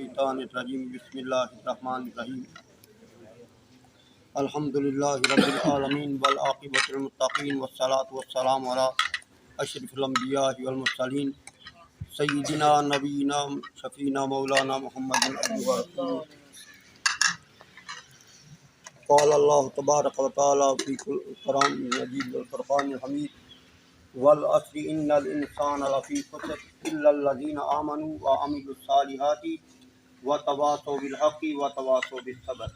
الشیطان الرجیم بسم اللہ الرحمن الرحیم الحمدللہ رب العالمین والعاقبۃ للمتقین والصلاۃ والسلام علی اشرف الانبیاء والمرسلین سیدنا نبینا شفینا مولانا محمد عبدہ ورسولہ قال اللہ تبارک و تعالی فی القرآن المجید والفرقان الحمید والعصر ان الانسان لفی خسر الا الذین آمنوا وعملوا الصالحات وتواصوا بالحق وتواصوا بالصبر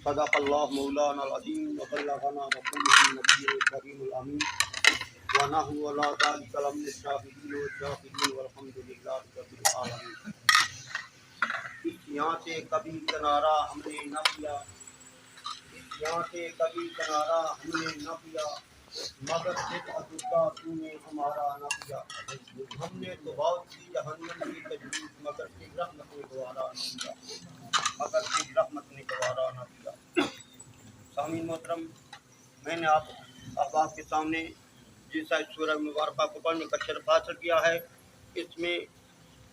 صدق اللہ مولانا العظیم وبلغنا رسولہ النبی الکریم الامین ونحن علی ذلک لمن الشاہدین والشاکرین والحمد للہ رب العالمین۔ اس یہاں سے کبھی کنارہ ہم نے نہ کیا، اس یہاں سے کبھی کنارہ ہم نے نہ کیا، مگر صرف عقیدہ تو نے ہمارا نہ کیا۔ ہم نے تو بہت سی جہنم کی تجویز، مگر صرف رحمت نے گوارا نہ کیا، مگر صرف رحمت نے گوارا نہ کیا۔ سامعین محترم، میں نے آپ احباب کے سامنے جیسا اس سورہ مبارکہ کو پڑھنے کا شرف حاصل کیا ہے، اس میں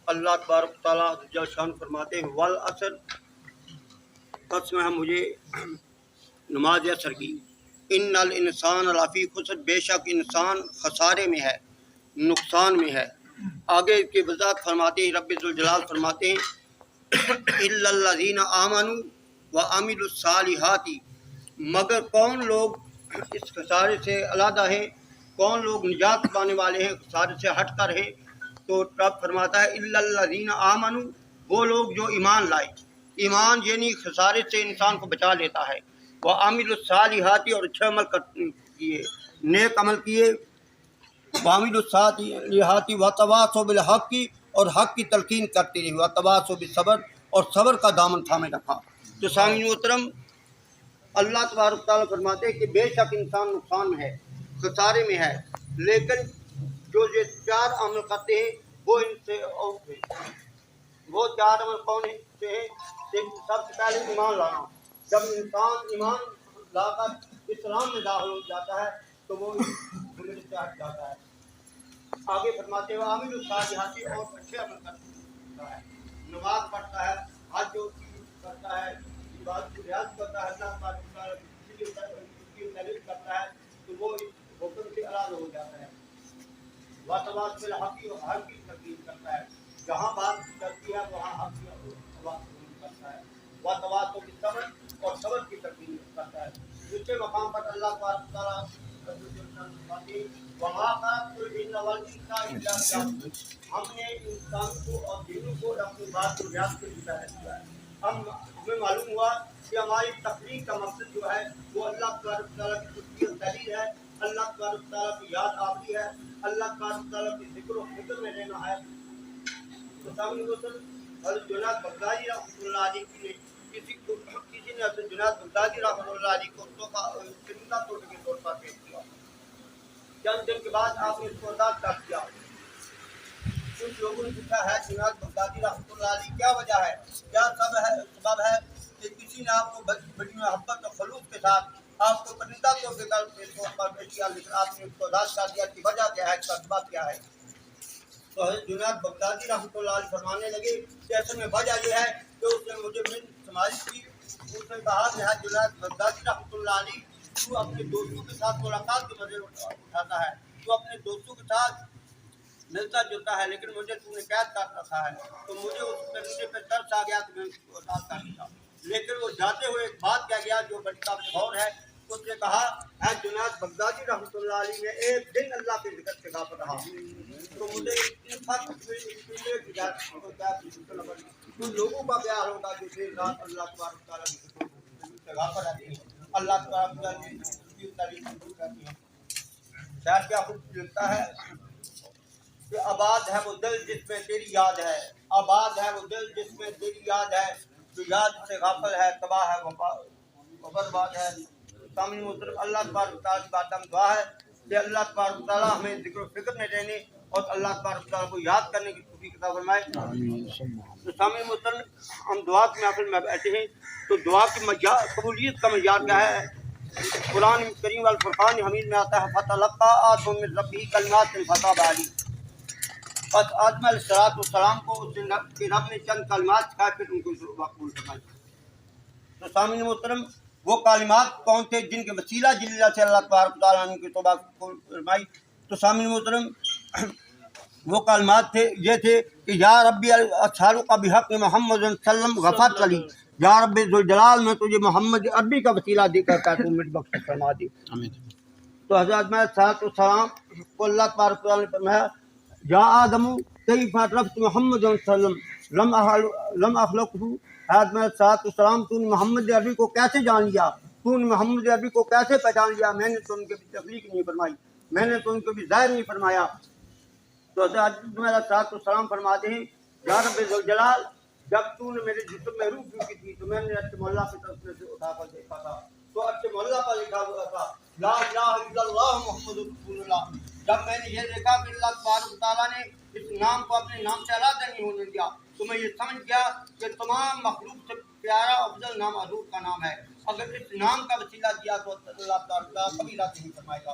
اللہ تبارک تعالیٰ جل شان فرماتے ہیں والعصر، قسم ہے مجھے نماز عصر کی، ان الانسان لفی خسر، بے شک انسان خسارے میں ہے، نقصان میں ہے۔ آگے کی وضاحت فرماتے ہیں رب ذوالجلال فرماتے ہیں الا الذین آمنوا وعملوا الصالحات، مگر کون لوگ اس خسارے سے علیحدہ ہیں، کون لوگ نجات پانے والے ہیں، خسارے سے ہٹ کر ہیں؟ تو رب فرماتا ہے الا الذین آمنوا، وہ لوگ جو ایمان لائے۔ ایمان یعنی خسارے سے انسان کو بچا لیتا ہے۔ وعملوا الصالحات، اور اچھے عمل کیے، نیک عمل کیے۔ وعملوا الصالحات وتواصوا بالحق، اور حق کی تلقین کرتے رہے۔ وتواصوا بالصبر، اور صبر کا دامن تھامے رکھا۔ تو سامعین محترم، اللہ تبارک تعالیٰ فرماتے ہیں کہ بے شک انسان نقصان میں ہے، خسارے میں ہے، لیکن جو یہ چار عمل کرتے ہیں وہ ان سے اوپر ہیں۔ وہ چار عمل کون سے ہیں؟ سب سے پہلے ایمان لانا۔ جب انسان ایمان لا کر اسلام میں داخل ہو جاتا ہے تو وہ گناہ سے ہٹ جاتا ہے۔ آگے فرماتے ہوئے عامل الصالحات، اور اچھے عمل کرتا ہے، نماز پڑھتا ہے، حج کرتا ہے، عبادت ریاض کرتا ہے، اللہ تعالیٰ کی تعریف کرتا ہے، تو وہ اس حکم سے آزاد ہو جاتا ہے۔ وتواصوا بالحق، اور حق کی تلقین کرتا ہے، جہاں بات چلتی ہے وہاں حق کی بات کرتا ہے۔ وتواصوا بالصبر، اور صبر کی تلقین کرتا ہے۔ دوسرے مقام پر اللہ تعالیٰ وما خلقت الجن والانس الا ليعبدون، ہم نے انسان کو اور جنوں کو اپنی بات کو یاد کے لیے پیدا کیا ہے۔ ہمیں معلوم ہوا کہ ہماری تخلیق کا مقصد جو ہے وہ اللہ تبارک تعالیٰ کی خصوصیت دلیل ہے، اللہ تبارک تعالیٰ کی یاد آوری ہے، اللہ تبارک تعالیٰ کی ذکر و فکر میں رہنا ہے۔ تو سامعین محترم، حضرت جنید بغدادی رحمۃ اللہ علیہ نے کسی نے حضرت جنید بغدادی رحمۃ اللہ علیہ کو زندہ توڑنے کے طور پر پیش کیا۔ چند دن کے بعد آپ نے اس کو آزاد کر دیا۔ کچھ لوگوں نے پوچھا ہے جنید بغدادی رحمۃ اللہ علیہ کیا وجہ ہے، کیا سبب ہے کہ کسی نے آپ کو بڑی محبت اور خلوص کے ساتھ آپ کو پرندہ طور پر پیش کیا، لیکن آپ نے اس کو آزاد کر دیا، کی وجہ کیا ہے، اس کا سبب کیا ہے؟ تو حضرت جنید بغدادی رحمۃ اللہ علیہ فرمانے لگے کہ اصل میں وجہ یہ ہے کہ اس نے مجھے سماج کی، اس نے کہا کہ جنید بغدادی رحمۃ اللہ علیہ تو اپنے دوستوں کے ساتھ ملاقات کے مزے اٹھاتا ہے، تو اپنے دوستوں کے ساتھ ملتا جلتا ہے، لیکن مجھے تم نے قید کر رکھا ہے، تو مجھے اس پرندے پہ ترس آ گیا کہ میں اس کو آزاد کر دیا۔ لیکن وہ جاتے ہوئے ایک بات کہہ گیا جو بڑی قابل غور ہے۔ اس نے کہا ہے جنید بغدادی رحمۃ اللہ علیہ میں ایک دن اللہ کے ذکر سے غافل رہا، تو مجھے ان لوگوں کا پیار ہوگا جو دیر رات اللہ تبارک تعالیٰ کی ذکر سے غافل رہتے ہیں، اللہ تبارک تعالیٰ کی تعریف کرتی ہیں۔ شاید کیا خوب لگتا ہے کہ آباد ہے وہ دل جس میں تیری یاد ہے، آباد ہے وہ دل جس میں تیری یاد ہے، جو یاد سے غافل ہے تباہ ہے وہ برباد ہے۔ سامعین محترم، اللہ تبارک تعالیٰ کی بات میں دعا ہے کہ اللہ تبارک تعالیٰ ہمیں ذکر و فکر میں رہنے اور اللہ تبارک تعالیٰ کو یاد کرنے کی توفیق عطا فرمائے۔ تو سامعین محترم، ہم دعا کی محفل میں بیٹھے ہیں، تو دعا کی قبولیت کا معیار کیا ہے؟ قرآن کریم والفرقان حمید میں آتا ہے فتلقی آدم من ربہ کلمات فتاب علیہ، بس آدم علیہ السلام کو اس کے رب نے چند کلمات سکھائے، پھر ان کو مقبول فرمائی۔ تو سامعین محترم، وہ کلمات کون تھے جن کے وسیلہ جلیلہ سے اللہ تبارک و تعالیٰ نے ان کی توبہ قبول فرمائی؟ تو سامعین محترم، وہ کلمات تھے، یہ تھے کہ یا ربی اسالک بحق محمد صلی اللہ علیہ وسلم غفرت لی، یا رب ذوالجلال میں تجھے محمد عربی کا وسیلہ دے کر کہ تو مجھ بخش فرما دے۔ تو حضرت علیہ السلام کو اللہ تبارک و تعالیٰ نے فرمایا یا آدم کیف عرفت محمد صلی اللہ علیہ وسلم لم اخلقہ، حضرت علیہ السلام تو نے محمد عربی کو کیسے جان لیا، تو نے محمد عربی کو کیسے پہچان لیا؟ میں نے تو ان کے بھی تخلیق نہیں فرمائی، میں نے تو ان کو بھی ظاہر نہیں فرمایا۔ تو حضرت علیہ السلام فرماتے ہیں یا رب ذوالجلال، جب تو نے میرے جسم میں روح پھونکی تھی تو میں نے عرش مولا کی طرف سے اٹھا کر دیکھا تھا، تو عرش مولا پر لکھا ہوا تھا لا الہ الا اللہ محمد رسول اللہ۔ جب میں نے یہ دیکھا کہ اللہ تبارک و تعالیٰ نے اس نام کو اپنے نام سے علیحدہ نہیں ہونے دیا، تو میں یہ سمجھ گیا کہ تمام مخلوق سے پیارا افضل نام حضور کا نام ہے، اگر اس نام کا وسیلہ دیا تو اللہ تبارک و تعالیٰ کبھی رد نہیں فرمائے گا۔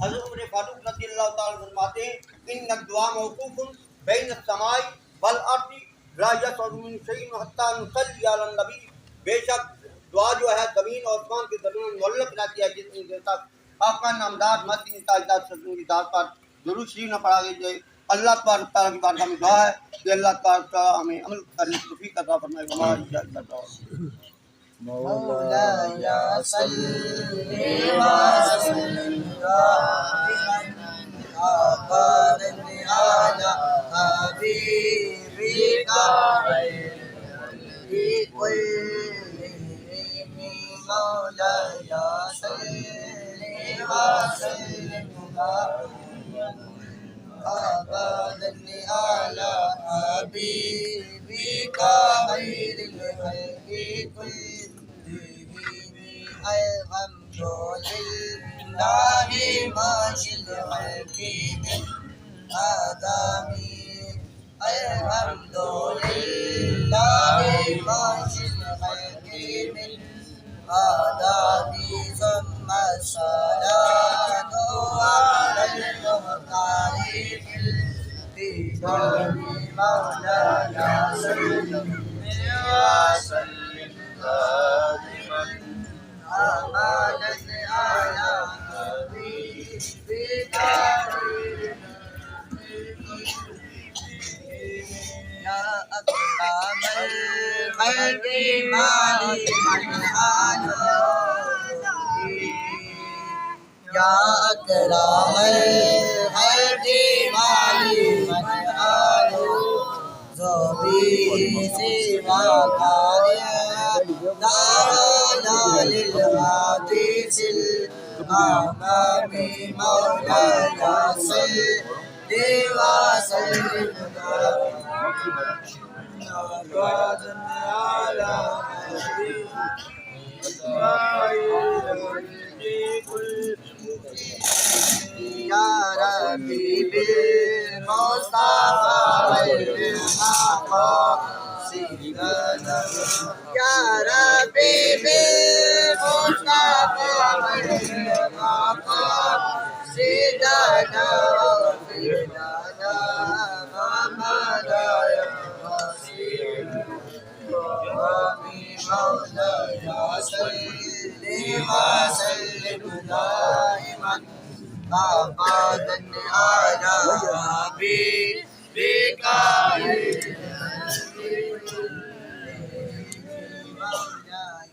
حضرت عمر فاروق رضی اللہ تعالیٰ فرماتے ہیں ان الدعاء موقوف بین السماء والارض لا یصعد من شیء حتی نصلی علی النبی، بے شک دعا جو ہے زمین اور آسمان کے درمیان معلق رہتی ہے جتنی دیر تک آپ کا نامدار مدنی تاجدار سرزوں کی ذات پر درود شریف نہ پڑھا جائے۔ اللہ تبارک تعالیٰ کی بارگاہ میں دعا ہے کہ اللہ تبارک تعالیٰ ہمیں عمل کرنے کی توفیق عطا فرمائے۔ ہماری اجازت دو۔ مولاي صل وسلم دائما ابدا على حبيبك خير كلهم، مولاي صل وسلم ابدا على حبيبك خير الخلق كلهم، الحمد لله ماشي الخلق من آدمي، الحمد لله ماشي الخلق من آدمي، ثم الصلاة على المختار في الدار مولاي صل وسلم دائما أبدا على حبيبك يا أكرم الخلق مالي من يا أكرم الخلق مالي من زبي سواك دارنا للحديث الأمام، مولاي صل وسلم أبدا على يا ربي بالمصطفى والحق سيدنا، يا ربي بالمصطفى والحق سيدنا، واغفر لنا محمد يا رسول مولاي صل وسلم دائما أبدا على حبيبك مولاي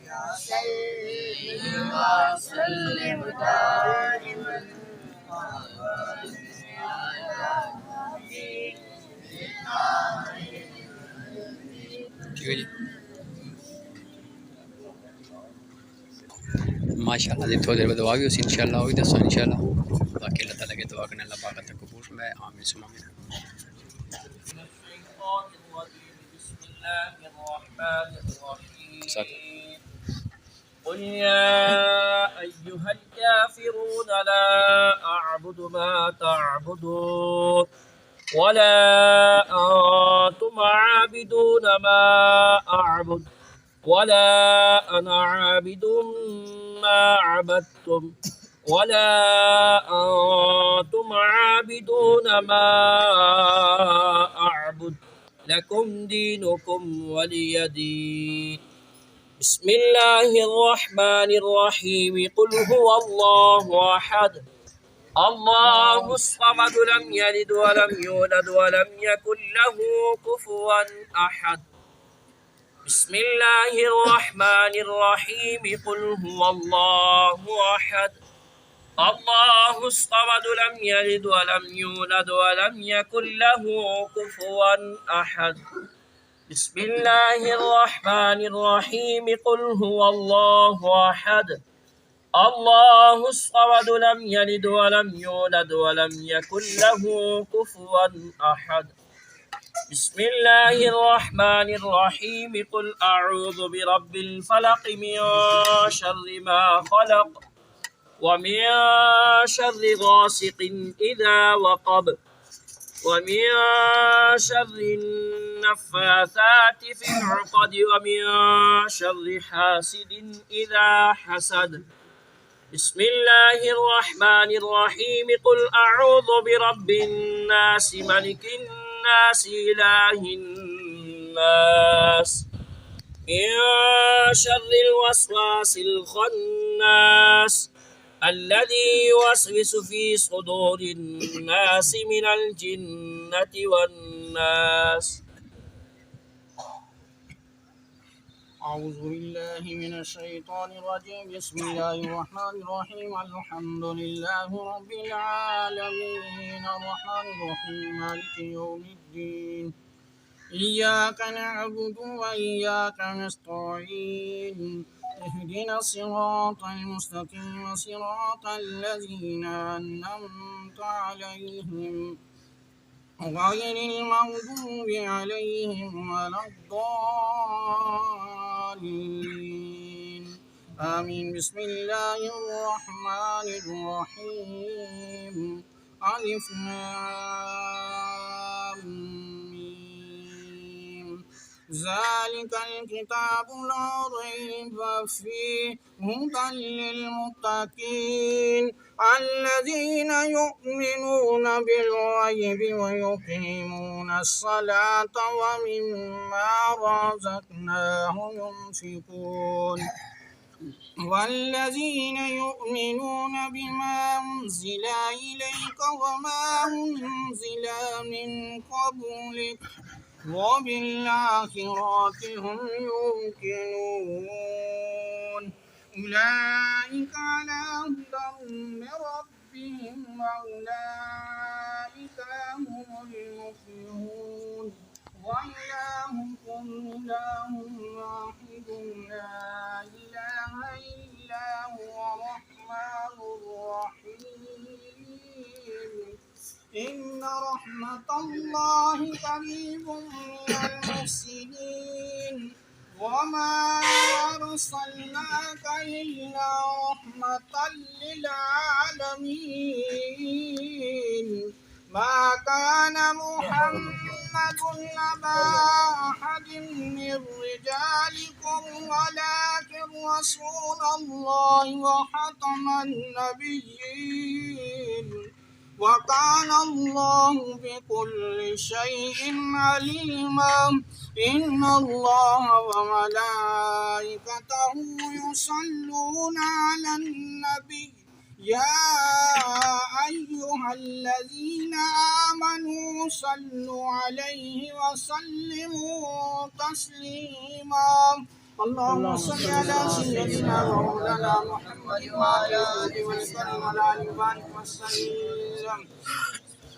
صل وسلم دائما ماشاء اللہ جی، تھوڑی دیر میں دعا بھی اسی انشاءاللہ ہوئی دسو انشاءاللہ، باقی اللہ تعالیٰ کی دعا کرنے اللہ پاک تک قبول فرمائے، آمین ثم آمین۔ بسم الله الرحمن الرحيم قل يا أيها الكافرون لا أعبد ما تعبدون ولا أنتم عابدون ما أعبد ولا أنا عابد ما عبدتم ولا أنتم عابدون ما أعبد لكم دينكم ولي دين. بسم الله الرحمن الرحيم. قل هو الله أحد الله الصمد لم يلد ولم يولد ولم يكن له كفوا أحد. بسم الله الرحمن الرحيم. قل هو الله أحد الله الصمد لم يلد ولم يولد ولم يكن له كفوا أحد. بسم الله الرحمن الرحيم. قل هو الله أحد الله الصمد لم يلد ولم يولد ولم يكن له كفوا أحد. بسم الله الرحمن الرحيم. قل أعوذ برب الفلق من شر ما خلق ومن شر غاسق إذا وقب ومن شر النفاثات في العقد ومن شر حاسد إذا حسد. بسم الله الرحمن الرحيم. قل أعوذ برب الناس ملك الناس إله الناس من شر الوسواس الخناس الذي يوسوس في صدور الناس من الجنة والناس. أعوذ بالله من الشيطان الرجيم. بسم الله الرحمن الرحيم. الحمد لله رب العالمين الرحمن الرحيم مالك يوم الدين. إياك نعبد وإياك نستعين. اهدنا الصراط المستقيم صراط الذين أنعمت عليهم غير المغضوب عليهم ولا الضالين آمين. بسم الله الرحمن الرحيم. ألف لام ميم. ذلك الكتاب لا ريب فيه هدى للمتقين الذين يؤمنون بالغيب ويقيمون الصلاة ومما رزقناهم ينفقون والذين يؤمنون بما أنزل إليك وما أنزل من قبلك وبالآخرة هم يوقنون أولئك على هدى من ربهم وأولئك هم المفلحون. وإلهكم إله واحد لا إله إلا هو الرحمن الرحيم. إن رحمة الله قريب من المحسنين وما أرسلناك إلا رحمة للعالمين. ما كان محمد أبا أحد من رجالكم ولكن رسول الله وخاتم النبيين وكان الله بكل شيء عليما. إن الله وملائكته يصلون على النبي يا أيها الذين آمنوا صلوا عليه وسلموا تسليما. اللهم صل على سيدنا ومولانا محمد وعلى آله وسلم وعلى آله وسلم.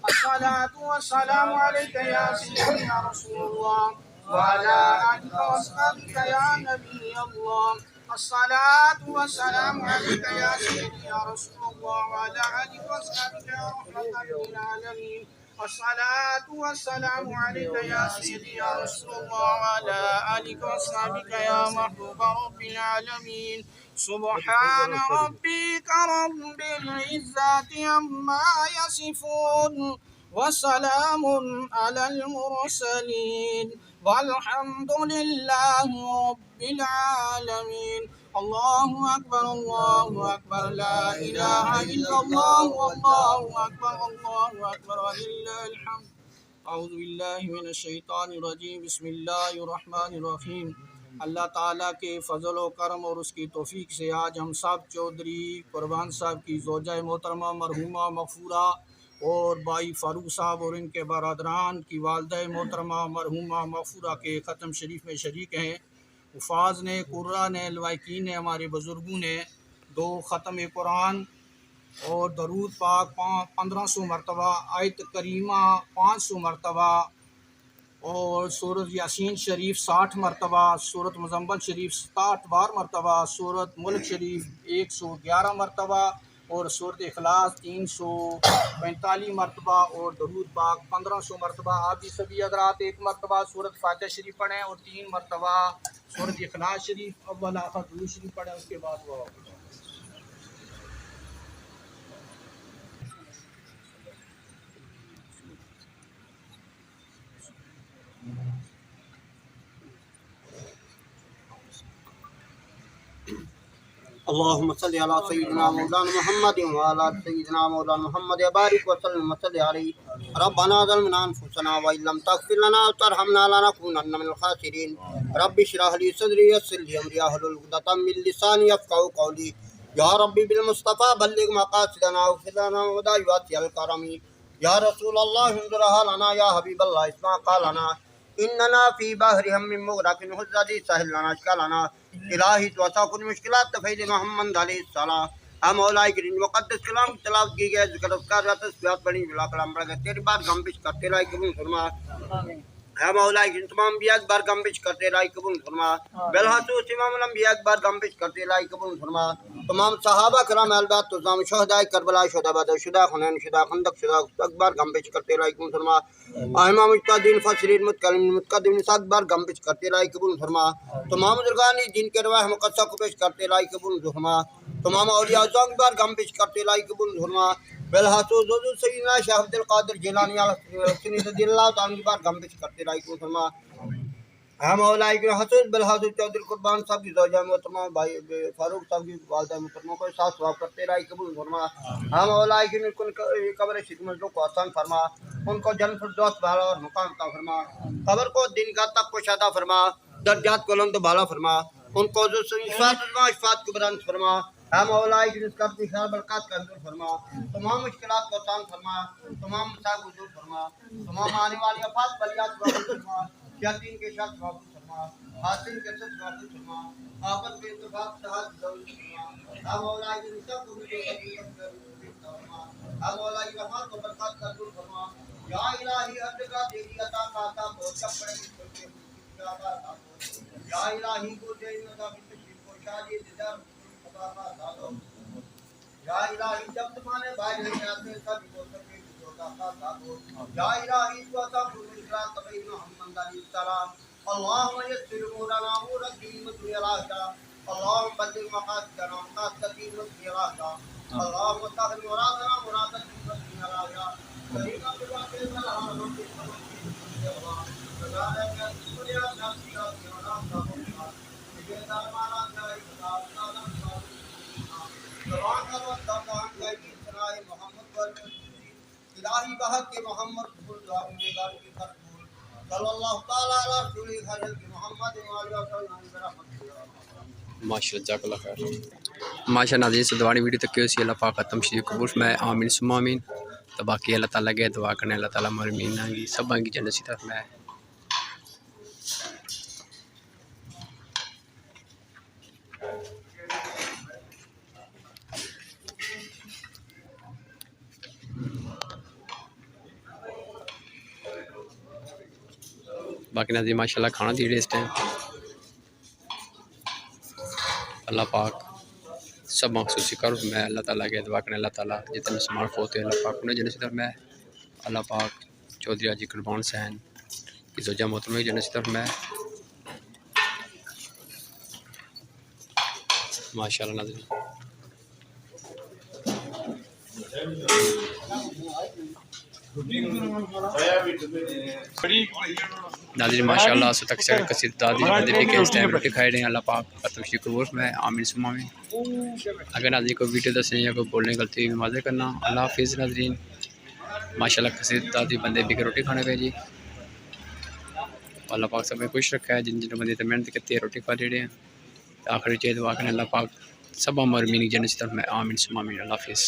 الصلاة والسلام عليك يا سيدي يا رسول الله وعلى آلك وأصحابك يا نبي الله. الصلاة والسلام عليك يا سيدي يا رسول الله وعلى آلك وأصحابك يا رحمة للعالمين. الصلاة والسلام عليك يا سيدي يا رسول الله وعلى آلك وأصحابك يا محبوب رب العالمين. سبحان ربك رب العزة عما يصفون وسلام على المرسلين والحمد لله رب العالمين. الله أكبر الله أكبر لا إله إلا الله والله أكبر ولله الحمد. اعوذ باللہ من الشیطان الرجیم. بسم اللہ الرحمن الرحیم. اللہ تعالیٰ کے فضل و کرم اور اس کی توفیق سے آج ہم سب چودھری قربان صاحب کی زوجہ محترمہ مرحومہ مغفورہ اور بھائی فاروق صاحب اور ان کے برادران کی والدہ محترمہ مرحومہ مغفورہ کے ختم شریف میں شریک ہیں. حفاظ نے، قرہ نے، لوائقین نے، ہمارے بزرگوں نے 2 ختم قرآن اور درود پاک 1500 مرتبہ، آیت کریمہ 500 مرتبہ اور سورۃ یاسین شریف 60 مرتبہ، سورۃ مزمل شریف 67 بار مرتبہ، سورۃ ملک شریف 111 مرتبہ اور سورۃ اخلاص 345 مرتبہ اور درود پاک 1500 مرتبہ. آپ بھی سبھی حضرات 1 مرتبہ سورۃ فاتحہ شریف پڑھیں اور 3 مرتبہ سورۃ اخلاص شریف اول آخر درود شریف پڑھیں. اس کے بعد وہ اللهم صل على سيدنا مولانا محمد وعلى سيدنا مولانا محمد وبارك وسلم وصل عليه. ربنا ظلمنا انفسنا وان لم تغفر لنا وترحمنا لنكونن من الخاسرين. رب اشرح لي صدري ويسر لي امري واحلل عقدة من لساني يفقهوا قولي. يا ربي بالمصطفى بلغ مقاصدنا واغفر لنا وداعيات الكرم. يا رسول الله انظرها لنا يا حبيب الله اسمع قالنا اننا في بحر هم مغرق حزتي سهل لنا اشكالنا. الہی تو عطا کن مشکلات تفید محمد علیہ السلام. ہم مولائی کریم مقدس کلام کی تلاوت کی گئے، ذکر اذکار تسبیحات پڑھی، بلا کلام پڑھ گئے، تیری بات گمبش کرتے رہے قبول فرما. ہے مولائی کریم تمام انبیاء اکبر گمبش کرتے رہے قبول فرما. بالخصوص امام الانبیاء اکبر گمبش کرتے رہے قبول فرما. تمام صحابہ کرام البات تمام شہداء کربلا، شہداء بدر، شہداء حنین، شہداء خندق، شہداء اکبر گمبش کرتے رہے قبول فرما. ائمہ مجتہدین فاسرین متکلمین متقدمین اکبر گمبش کرتے رہے قبول فرما. تمام بزرگان دین کے رواہ مقدسہ کو پیش کرتے رہے قبول فرما. تمام اولیاء اکبر گمبش کرتے رہے قبول فرما. بالخصوص حضور سیدنا شیخ عبد القادر جیلانی رضی اللہ تعالیٰ عنہ بار گمبش کرتے رہے قبول فرما. ہم مولائی کے خصوص بالخصوص چودھری قربان صاحب کی زوجہ محترمہ بھائی فاروق صاحب کی والدہ محترمہ کو ساتھ ثواب کرتے رہے قبول فرما. ہم مولائی کے قبر شریف مزدوں کو آسان فرما، ان کو جنت الفردوس بالا اور مقام عطا فرما، قبر کو دن کا تک کو شادہ فرما، درجات کو بلند و بالا فرما، ان کو شفاعت کو بلند فرما. ہم مولائی کی نسبت کی خیر برکات کا حضور فرما، تمام مشکلات کو آسان فرما، تمام مسائل کو دور فرما، تمام آنے والی افات بلیات کو فرما، شیاطین کے شر معفو فرما، حاصل کے شر معفو فرما، آفت کے اتفاق صحت ضرور فرما. ہم مولائی کی نسبت کو فرما، ہم مولائی کی وفات کو برکات کا دور فرما. یا الہی ہر جگہ تیری عطا کا عطا کو جب پڑے یا الہی کو دے عطا کی تشریف کو شادی دیدار یا الہی جب تمہارے بھائی نہیں آتے سب کو سکے جو عطا دو. یا الہی تو عطا کو مشکلات تبین محمد علیہ السلام. اللهم يسر امورنا امور الدين والدنيا. اللهم بلغ مقاصدنا مقاصد الدين والدنيا. اللهم سهل مرادنا مراد الدين والدنيا. طريقا بالواقع لنا رب الہی بحق کے محمد صلی اللہ تعالی علی رسول محمد ماشاء اللہ جزاک اللہ خیر. ماشاء اللہ ناظرین سے دوانی ویڈیو تک کی ہوئی اللہ پاک ختم شریف قبول میں آمین ثم آمین. تو باقی اللہ تعالیٰ کے دعا کرنے اللہ تعالیٰ مرمین کی سب کی جنت سی طرف میں. باقی ناظرین ماشاء اللہ کھانا دی اس ٹائم اللہ پاک سب مخصوصی کر میں اللہ تعالیٰ کے دعا کرنے اللہ تعالیٰ جتنے سمارٹ ہوتے ہیں اللہ پاک انہیں جنت سی طرف میں. اللہ پاک چودھری حاجی قربان حسین کی زوجہ محترمہ کی جنت سی طرف میں. ماشاء اللہ ناظرین ناظرین ماشاءاللہ سو تک سے کثیر دادی بندے بھی کہ اس ٹائم روٹی کھائے رہے ہیں. اللہ پاک کا تو شکر وہ میں آمین ثم آمین. اگر ناظرین کو ویڈیو دسیں یا کوئی بولنے غلطی ہوئی معذرت کرنا. اللہ حافظ ناظرین. ماشاءاللہ کثیر دادی بندے بھی کہ روٹی کھانے پہ جی. اللہ پاک سب میں خوش رکھا ہے. جن بندے تو محنت کرتی ہے روٹی کھا لے رہے ہیں. آخری چیز دعا کریں اللہ پاک سب عمر مینی جنت طرف میں آمین ثم آمین. اللہ حافظ.